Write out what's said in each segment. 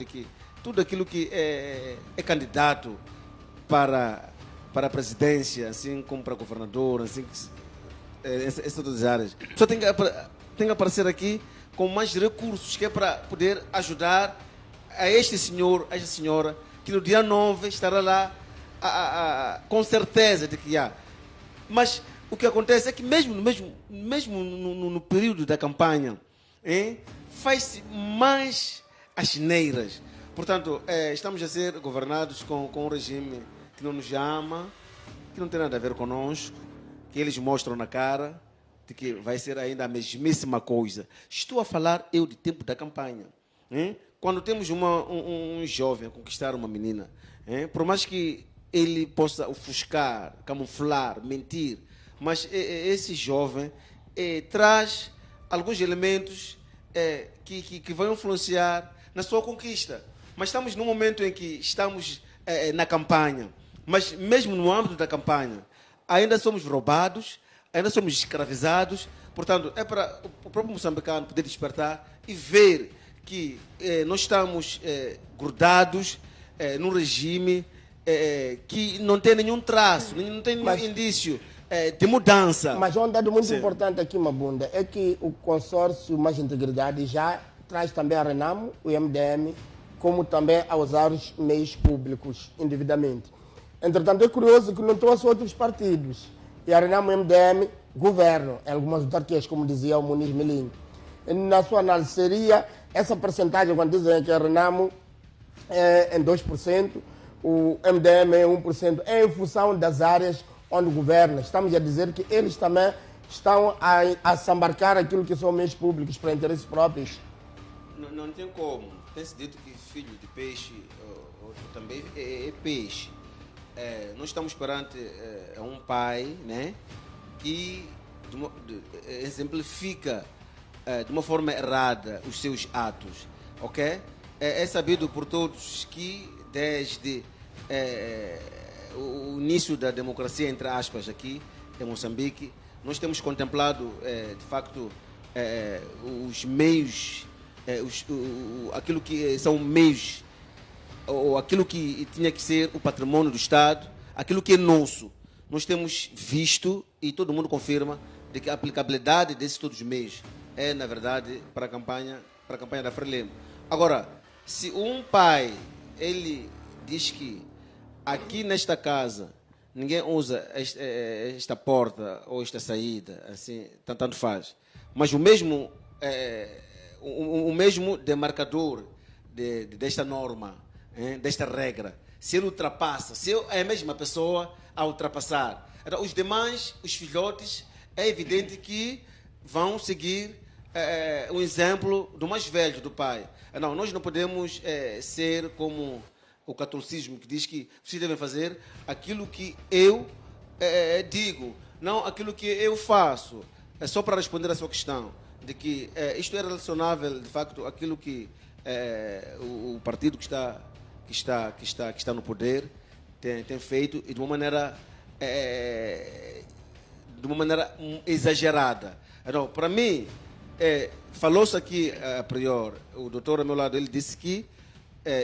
de que tudo aquilo que é candidato para a presidência, assim como para governador, assim, essas todas as áreas. Só tem que aparecer aqui com mais recursos, que é para poder ajudar a este senhor, a esta senhora, que no dia 9 estará lá com certeza de que há. Mas o que acontece é que mesmo no período da campanha, faz-se mais asneiras. Portanto, estamos a ser governados com um regime que não nos ama, que não tem nada a ver conosco, que eles mostram na cara de que vai ser ainda a mesmíssima coisa. Estou a falar eu de tempo da campanha. Quando temos um jovem a conquistar uma menina, por mais que ele possa ofuscar, camuflar, mentir, mas esse jovem traz alguns elementos que vão influenciar na sua conquista. Mas estamos num momento em que estamos na campanha, mas mesmo no âmbito da campanha, ainda somos roubados, ainda somos escravizados. Portanto, é para o próprio moçambicano poder despertar e ver que nós estamos grudados num regime que não tem nenhum traço, não tem nenhum indício de mudança. Mas um dado muito importante aqui, Mabunda, é que o consórcio Mais Integridade já traz também a Renamo, o MDM, como também a usar os meios públicos indevidamente. Entretanto, é curioso que não trouxe outros partidos. E a Renamo e o MDM governam em algumas autarquias, como dizia o Muniz Melim. Na sua análise, seria essa percentagem, quando dizem que a Renamo é em 2%, o MDM é 1%, é em função das áreas onde governa. Estamos a dizer que eles também estão a se embarcar aquilo que são meios públicos para interesses próprios. Não tem como. Tem-se dito que filho de peixe também é peixe. Nós estamos perante um pai, né, que exemplifica de uma forma errada os seus atos. Ok? É sabido por todos que desde o início da democracia, entre aspas, aqui em Moçambique, nós temos contemplado, de facto, os meios, aquilo que são meios, ou aquilo que tinha que ser o patrimônio do Estado, aquilo que é nosso. Nós temos visto, e todo mundo confirma, de que a aplicabilidade desses todos os meios é, na verdade, para a campanha da Frelimo. Agora, se um pai, ele diz que aqui nesta casa ninguém usa esta porta ou esta saída, assim, tanto faz. Mas o mesmo demarcador desta norma, desta regra, se ele ultrapassa, se é a mesma pessoa a ultrapassar, então, os demais, os filhotes, é evidente que vão seguir um exemplo do mais velho, do pai. Não, nós não podemos ser como o catolicismo, que diz que vocês devem fazer aquilo que eu digo, não aquilo que eu faço. É só para responder à sua questão, de que isto é relacionável, de facto, àquilo que o partido que está no poder tem feito, e de uma maneira exagerada. Então, para mim, falou-se aqui a priori, o doutor ao meu lado, ele disse que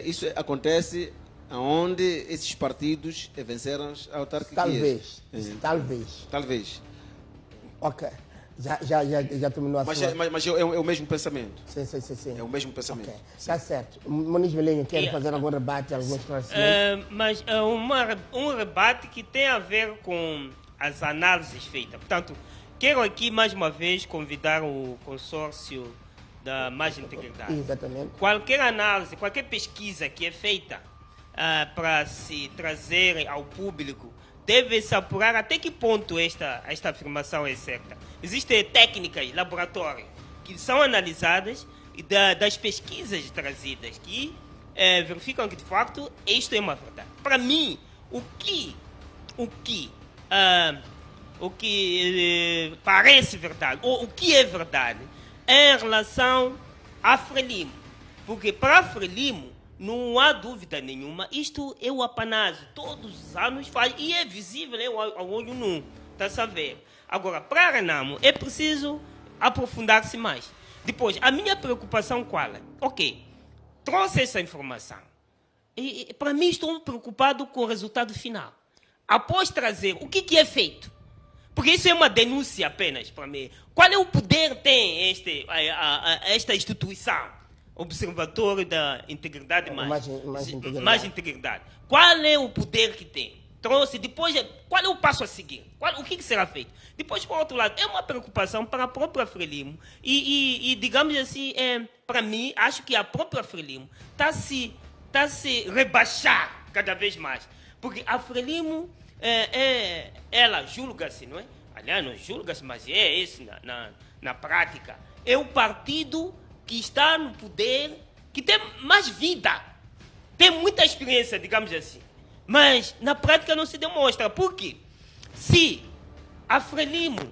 isso acontece onde esses partidos venceram as autarquias. Talvez. Ok. Já terminou a sua... Mas é o mesmo pensamento. Sim. É o mesmo pensamento. Okay. Está certo. Muniz Melinho, quer fazer algum rebate, algum esclarecimento? Mas um rebate que tem a ver com as análises feitas. Portanto, quero aqui mais uma vez convidar o consórcio da Mais Integridade. Exatamente. Qualquer análise, qualquer pesquisa que é feita para se trazer ao público, deve-se apurar até que ponto esta afirmação é certa. Existem técnicas, laboratórios, que são analisadas e das pesquisas trazidas, que verificam que, de facto, isto é uma verdade. Para mim, o que parece verdade, ou o que é verdade, é em relação a Frelimo. Porque para Frelimo, não há dúvida nenhuma, isto é o apanágio, todos os anos faz, e é visível ao olho nu, está a ver. Agora, para a Renamo, é preciso aprofundar-se mais. Depois, a minha preocupação qual é? Ok, trouxe essa informação. E para mim, estou preocupado com o resultado final. Após trazer, o que é feito? Porque isso é uma denúncia apenas para mim. Qual é o poder que tem esta instituição? Observatório da Integridade mais integridade. Qual é o poder que tem? Trouxe, depois, qual é o passo a seguir? O que será feito? Depois, por outro lado, é uma preocupação para a própria Frelimo e digamos assim, para mim, acho que a própria Frelimo está se rebaixar cada vez mais. Porque a Frelimo, ela julga-se, não é? Aliás, não julga-se, mas é isso na prática. É o partido que está no poder, que tem mais vida, tem muita experiência, digamos assim. Mas, na prática, não se demonstra. Por quê? Se a Frelimo,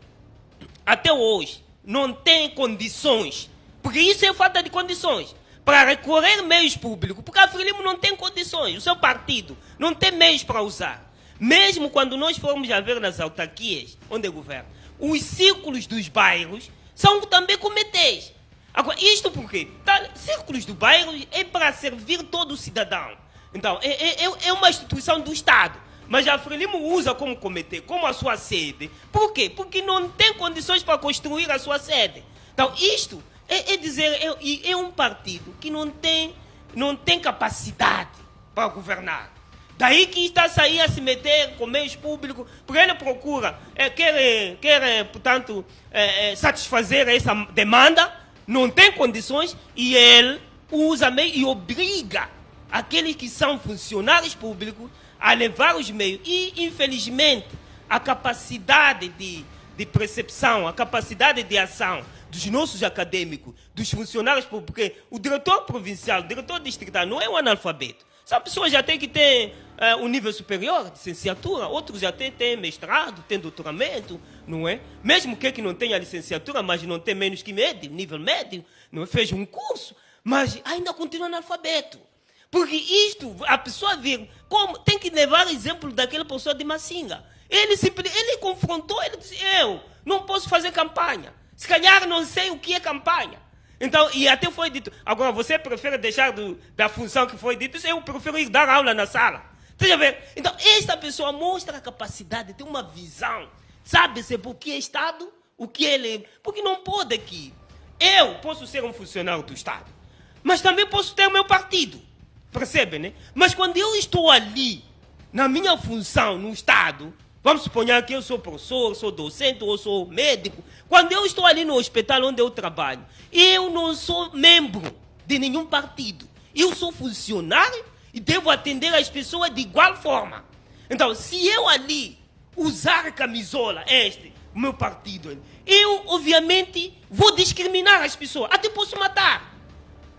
até hoje, não tem condições, porque isso é falta de condições, para recorrer meios públicos, porque a Frelimo não tem condições, o seu partido não tem meios para usar. Mesmo quando nós formos a ver nas autarquias, onde governa, os círculos dos bairros são também comitês. Agora, isto por quê? Círculos do bairro é para servir todo o cidadão. Então, é uma instituição do Estado. Mas a Frelimo usa como comitê, como a sua sede. Por quê? Porque não tem condições para construir a sua sede. Então, isto é um partido que não tem capacidade para governar. Daí que está a sair a se meter com meios públicos, porque ele procura, portanto, satisfazer essa demanda, não tem condições, e ele usa meio e obriga aqueles que são funcionários públicos a levar os meios. E, infelizmente, a capacidade de percepção, a capacidade de ação dos nossos acadêmicos, dos funcionários públicos, porque o diretor provincial, o diretor distrital não é um analfabeto. São pessoas que já têm que ter um nível superior de licenciatura, outros já têm mestrado, têm doutoramento, não é? Mesmo que não tenha licenciatura, mas não tem menos que médio, nível médio, não é? Fez um curso, mas ainda continua analfabeto. Porque isto, a pessoa vê, como tem que levar exemplo daquela pessoa de Massinga. Ele confrontou, ele disse, eu não posso fazer campanha. Se calhar não sei o que é campanha. Então, e até foi dito, agora você prefere deixar da função que foi dito, eu prefiro ir dar aula na sala. Você já vê? Então, esta pessoa mostra a capacidade de ter uma visão. Sabe-se por que é Estado, o que ele... Porque não pode aqui. Eu posso ser um funcionário do Estado, mas também posso ter o meu partido. Percebe, né? Mas quando eu estou ali, na minha função no Estado, vamos suponhar que eu sou professor, sou docente ou sou médico, quando eu estou ali no hospital onde eu trabalho, eu não sou membro de nenhum partido. Eu sou funcionário e devo atender as pessoas de igual forma. Então, se eu ali usar camisola, o meu partido, eu, obviamente, vou discriminar as pessoas. Até posso matar.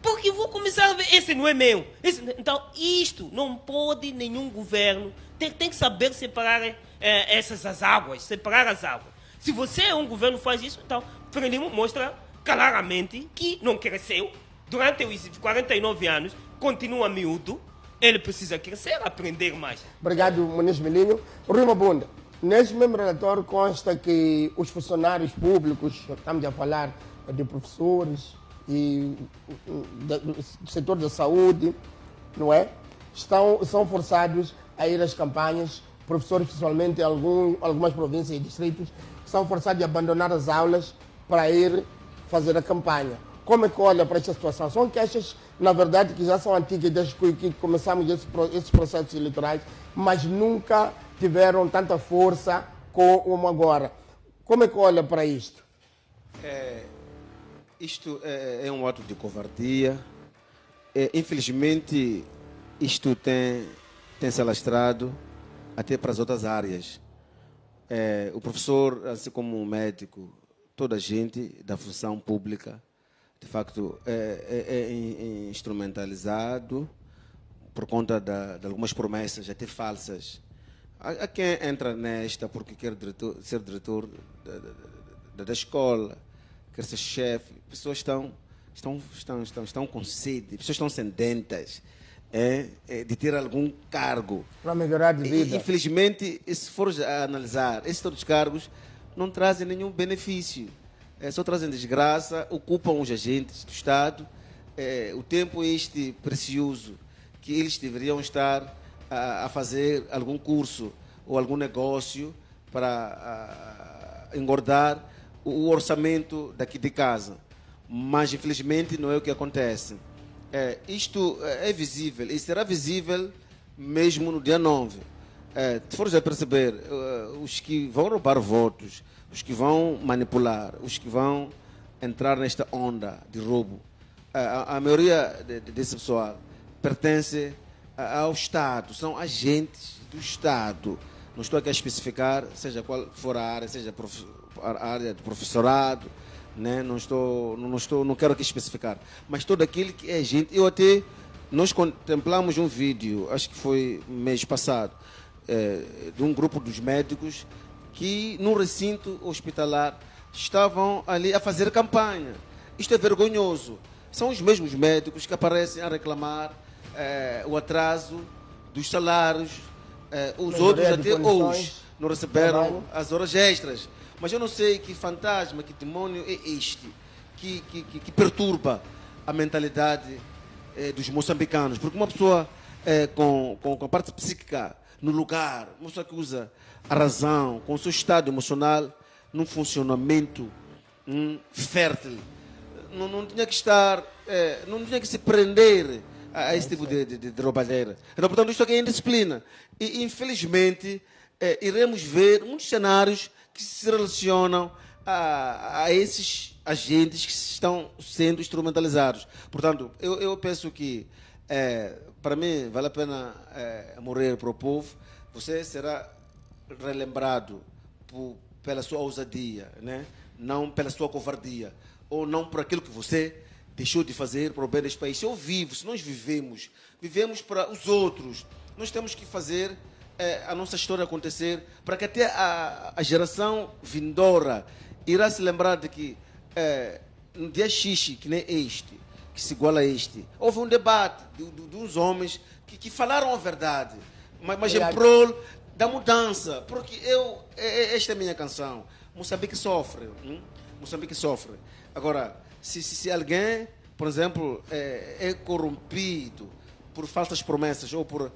Porque vou começar a ver, esse não é meu. Então, isto não pode nenhum governo. Tem que saber separar as águas, separar as águas. Se você é um governo faz isso, então, Frelimo mostra claramente que não cresceu. Durante os 49 anos, continua miúdo. Ele precisa crescer, aprender mais. Obrigado, Muniz Melinho. Rui Mabunda, neste mesmo relatório consta que os funcionários públicos, estamos a falar de professores e do setor da saúde, não é? São forçados a ir às campanhas, professores, principalmente em algumas províncias e distritos, são forçados a abandonar as aulas para ir fazer a campanha. Como é que olha para esta situação? São queixas, na verdade, que já são antigas desde que começamos esses processos eleitorais, mas nunca tiveram tanta força como agora. Como é que olha para isto? Isto é um ato de covardia. Infelizmente, isto tem se alastrado até para as outras áreas. O professor, assim como o médico, toda a gente da função pública, de facto, é instrumentalizado por conta de algumas promessas, até falsas. Há quem entra nesta porque quer ser diretor da escola, quer ser chefe. Pessoas estão com sede, pessoas estão sedentas de ter algum cargo. Para melhorar de vida. Infelizmente, se for a analisar, esses outros cargos não trazem nenhum benefício. Só trazem desgraça, ocupam os agentes do Estado o tempo este precioso que eles deveriam estar a fazer algum curso ou algum negócio para engordar o orçamento daqui de casa. Mas, infelizmente, não é o que acontece. Isto é visível e será visível mesmo no dia 9. Se fores a perceber, os que vão roubar votos, os que vão manipular, os que vão entrar nesta onda de roubo, a maioria desse pessoal pertence ao Estado, são agentes do Estado. Não estou aqui a especificar, seja qual for a área, seja a área do professorado, né? Não quero aqui especificar, mas todo aquele que é agente. Nós contemplamos um vídeo, acho que foi mês passado, de um grupo dos médicos que no recinto hospitalar estavam ali a fazer campanha. Isto é vergonhoso. São os mesmos médicos que aparecem a reclamar o atraso dos salários. Os outros até hoje não receberam as horas extras. Mas eu não sei que fantasma, que demônio é este que perturba a mentalidade dos moçambicanos. Porque uma pessoa com a parte psíquica no lugar, uma pessoa que usa a razão, com o seu estado emocional num funcionamento fértil, não tinha que estar, não tinha que se prender a esse tipo de roubalheira. Então, portanto, isto aqui é indisciplina. E, infelizmente, iremos ver muitos cenários que se relacionam a esses agentes que estão sendo instrumentalizados. Portanto, eu penso que, para mim, vale a pena morrer para o povo. Você será relembrado pela sua ousadia, né? Não pela sua covardia, ou não por aquilo que você deixou de fazer para o bem deste país. Se eu vivo, se nós vivemos para os outros, nós temos que fazer a nossa história acontecer para que até a geração vindoura irá se lembrar de que no dia X, que nem este, que se iguala a este, houve um debate de uns homens que falaram a verdade, mas em prol da mudança, porque esta é a minha canção. Moçambique sofre. Moçambique sofre. Agora, se alguém, por exemplo, é corrompido por falsas promessas ou por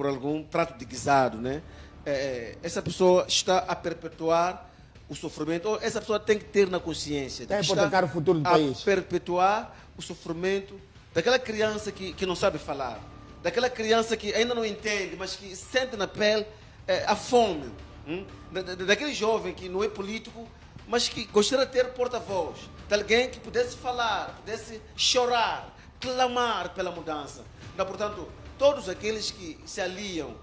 algum trato de guisado, né? Essa pessoa está a perpetuar o sofrimento, ou essa pessoa tem que ter na consciência de que hipotecar o futuro do país, perpetuar o sofrimento daquela criança que não sabe falar, daquela criança que ainda não entende, mas que sente na pele a fome, daquele jovem que não é político, mas que gostaria de ter porta-voz, de alguém que pudesse falar, pudesse chorar, clamar pela mudança. Então, portanto, todos aqueles que se aliam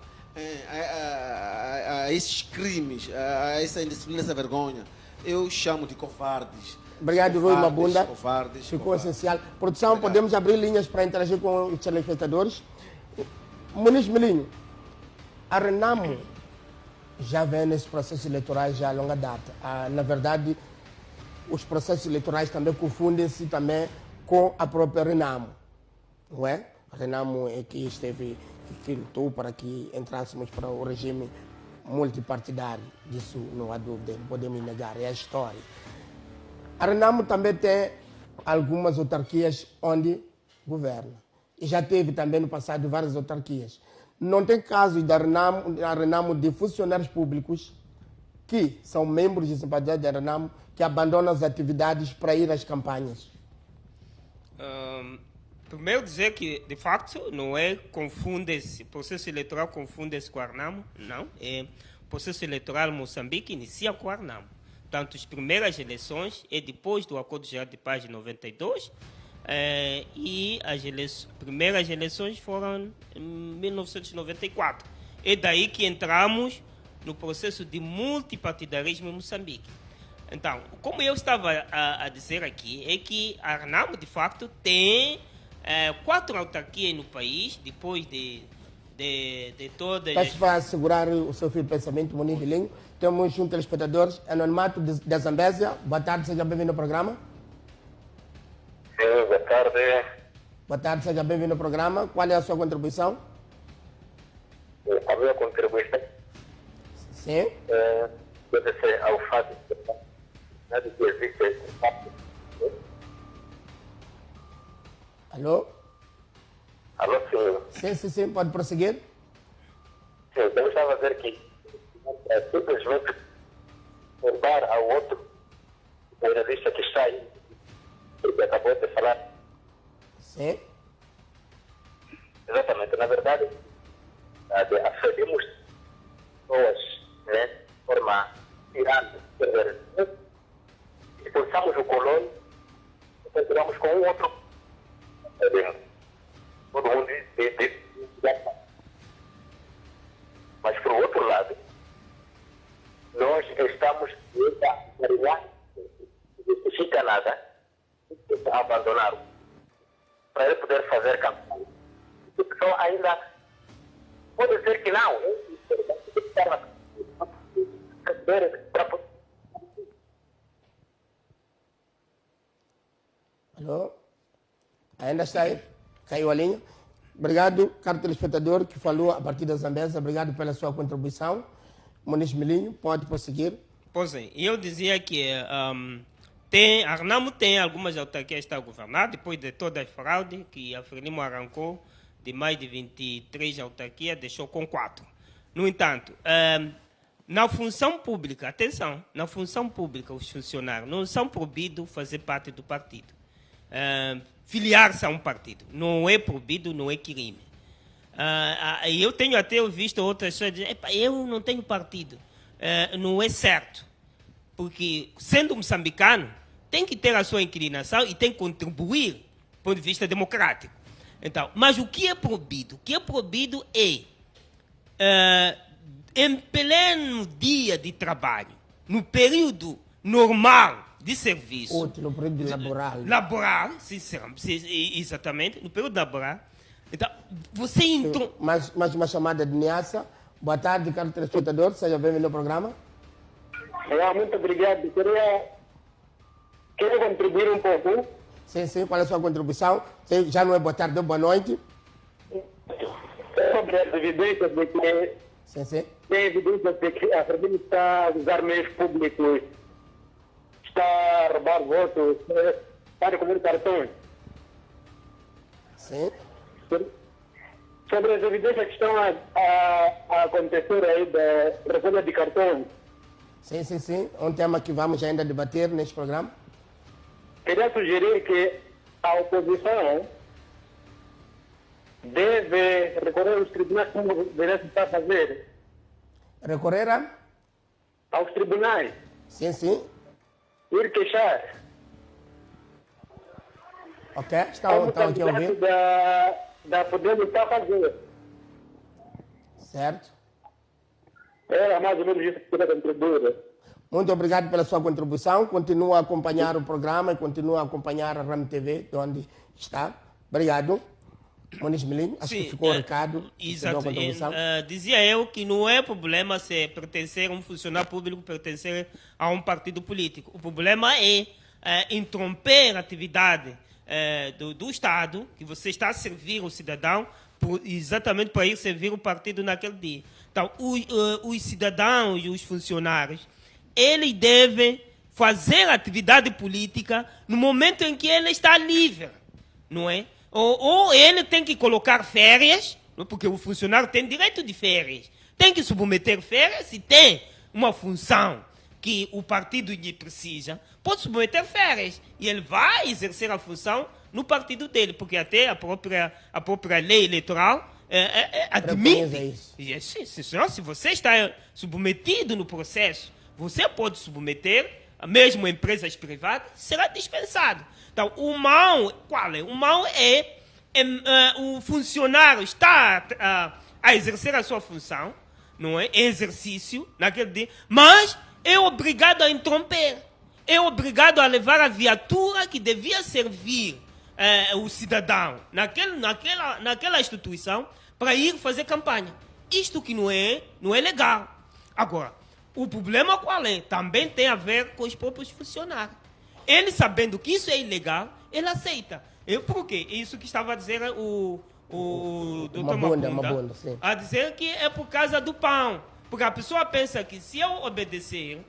a esses crimes, a essa indisciplina, essa vergonha, eu chamo de covardes. Obrigado, Rui Mabunda. Covardes. Ficou essencial. Produção, obrigado. Podemos abrir linhas para interagir com os telespectadores. Muniz Melinho, a Renamo já vem nesse processo eleitoral já há longa data. Na verdade, os processos eleitorais também confundem-se também com a própria Renamo, não é? A Renamo é que esteve, que lutou para que entrássemos para o regime multipartidário. Disso não há dúvida, não podemos negar, é a história. A Renamo também tem algumas autarquias onde governa. E já teve também no passado várias autarquias. Não tem casos da Renamo de funcionários públicos que são membros de simpatizantes da Renamo que abandonam as atividades para ir às campanhas. Primeiro dizer que, de facto, não é confunde-se, processo eleitoral confunde-se com a Renamo, não. O processo eleitoral em Moçambique inicia com a Renamo. Portanto, as primeiras eleições é depois do Acordo Geral de Paz de 92, e as primeiras eleições foram em 1994. É daí que entramos no processo de multipartidarismo em Moçambique. Então, como eu estava a dizer aqui, é que a Renamo, de facto, tem 4 autarquias no país, depois de todas... Peço para segurar o seu fio de pensamento, Muniz Melinho. Temos um telespectador, Anonimato da Zambésia. Boa tarde, seja bem-vindo ao programa. Sim, boa tarde. Boa tarde, seja bem-vindo ao programa. Qual é a sua contribuição? A minha contribuição Sim. deve ser ao fato de que existe esse fato Alô? Alô, senhor. Sim, pode prosseguir? Sim, eu estava a dizer que é simplesmente contar ao outro jornalista que está aí, que acabou de falar. Sim. Exatamente. Na verdade, afedimos pessoas, né, de forma tirada, expulsamos o colono e continuamos com um outro. Todo mundo mas, por outro lado, nós estamos a justifica nada a abandonar para ele poder fazer campanha. A pessoa ainda pode dizer que não. Alô? Ainda está aí? Caiu a linha? Obrigado, caro telespectador que falou a partir da Zambésia. Obrigado pela sua contribuição. Muniz Milinho, pode prosseguir. Pois é, eu dizia que a Renamo tem algumas autarquias que estão a governar, depois de toda a fraude que a Frelimo arrancou, de mais de 23 autarquias, deixou com 4. No entanto, na função pública, atenção, na função pública, os funcionários não são proibidos fazer parte do partido. Filiar-se a um partido. Não é proibido, não é crime. Eu tenho até visto outras pessoas dizer, eu não tenho partido. Não é certo. Porque, sendo moçambicano, tem que ter a sua inclinação e tem que contribuir do ponto de vista democrático. Então, mas o que é proibido? O que é proibido é, em pleno dia de trabalho, no período normal de serviço. Outro, no período laboral. Laboral, exatamente, no período laboral. Então, você entrou... Mais uma chamada de Niassa. Boa tarde, caro telespectador. Seja bem-vindo ao programa. Muito obrigado. Queria contribuir um pouco. Sim. Qual é a sua contribuição? Sim, já não é boa tarde, é boa noite. Sobre as evidências de que... Sim. Tem evidências de que a Frelimo está a usar meios públicos, está a roubar votos, está a recolher cartões. Sim. Sobre as evidências que estão a acontecer aí da recolha de cartões. Sim. É um tema que vamos ainda debater neste programa. Queria sugerir que a oposição deve recorrer aos tribunais, como o direito está a fazer. Recorrer Aos tribunais. Sim. Ir queixar. Ok, estão aqui a ouvir. Da Podemos está a fazer. Certo. Era mais ou menos isso que queria contribuir. Muito obrigado pela sua contribuição. Continua a acompanhar o programa e continua a acompanhar a RAM TV, de onde está. Obrigado. Muniz Milinho, acho que ficou o recado. Exato. Dizia eu que não é problema se pertencer a um funcionário público, pertencer a um partido político. O problema é interromper a atividade do Estado, que você está a servir o cidadão, exatamente para ir servir o partido naquele dia. Então, os cidadãos e os funcionários, eles devem fazer atividade política no momento em que ele está livre, não é? Ou ele tem que colocar férias, porque o funcionário tem direito de férias, tem que submeter férias e tem uma função que o partido lhe precisa, pode submeter férias e ele vai exercer a função no partido dele, porque até a própria lei eleitoral admite. Se você está submetido no processo, você pode submeter, mesmo empresas privadas, será dispensado. Então, o mal, qual é? O mal é o funcionário está a exercer a sua função, não é? Exercício naquele dia, mas é obrigado a interromper, é obrigado a levar a viatura que devia servir o cidadão naquela instituição para ir fazer campanha. Isto que não é legal. Agora, o problema qual é? Também tem a ver com os próprios funcionários. Ele, sabendo que isso é ilegal, ele aceita. Por quê? Isso que estava a dizer o doutor Mabunda, a dizer que é por causa do pão. Porque a pessoa pensa que se eu obedecer,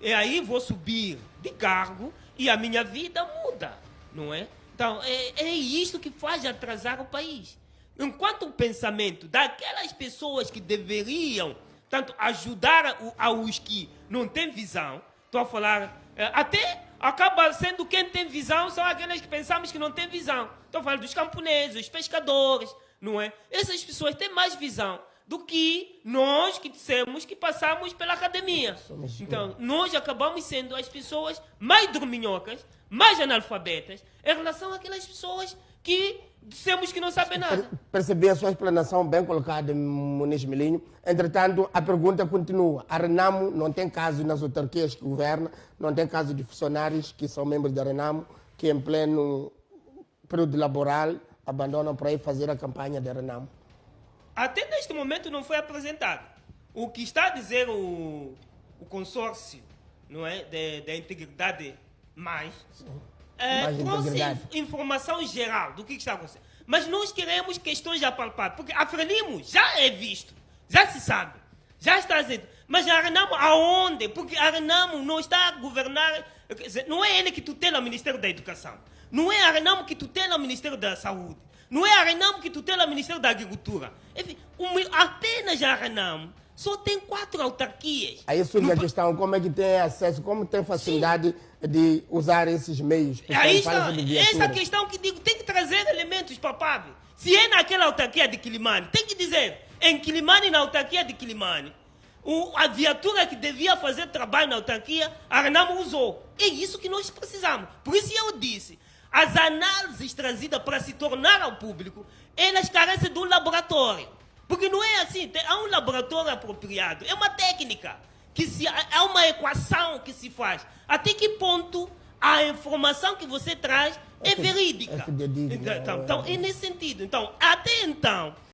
aí vou subir de cargo e a minha vida muda, não é? Então, é isto que faz atrasar o país. Enquanto o pensamento daquelas pessoas que deveriam, tanto ajudar aos que não têm visão, estou a falar, até acaba sendo quem tem visão são aqueles que pensamos que não têm visão. Estou a falar dos camponeses, os pescadores, não é? Essas pessoas têm mais visão do que nós que dissemos que passamos pela academia. Então, nós acabamos sendo as pessoas mais dorminhocas, mais analfabetas, em relação àquelas pessoas que dissemos que não sabem nada. Percebi a sua explanação bem colocada, Muniz Melinho. Entretanto, a pergunta continua. A Renamo não tem caso nas autarquias que governa, não tem caso de funcionários que são membros da Renamo, que em pleno período laboral abandonam para ir fazer a campanha da Renamo. Até neste momento não foi apresentado. O que está a dizer o consórcio, não é, da integridade mais, trouxe informação geral do que está acontecendo. Mas nós queremos questões já palpadas, porque a Frelimo já é visto, já se sabe, já está a dizer. Mas a Renamo aonde? Porque a Renamo não está a governar, não é ele que tutela o Ministério da Educação, não é a Renamo que tutela o Ministério da Saúde, não é a Renamo que tutela o Ministério da Agricultura. Enfim, apenas a Renamo só tem 4 autarquias. Aí surge a questão, como é que tem acesso, como tem facilidade de usar esses meios? Aí está, essa questão que digo, tem que trazer elementos palpáveis. Se é naquela autarquia de Quilimane, tem que dizer, em Quilimane, na autarquia de Quilimane, a viatura que devia fazer trabalho na autarquia, a Renamo usou. É isso que nós precisamos. Por isso eu disse, as análises trazidas para se tornar ao público, elas carecem de um laboratório. Porque não é assim, há um laboratório apropriado, é uma técnica, é uma equação que se faz. Até que ponto a informação que você traz é verídica. Então, é nesse sentido. Então, até então,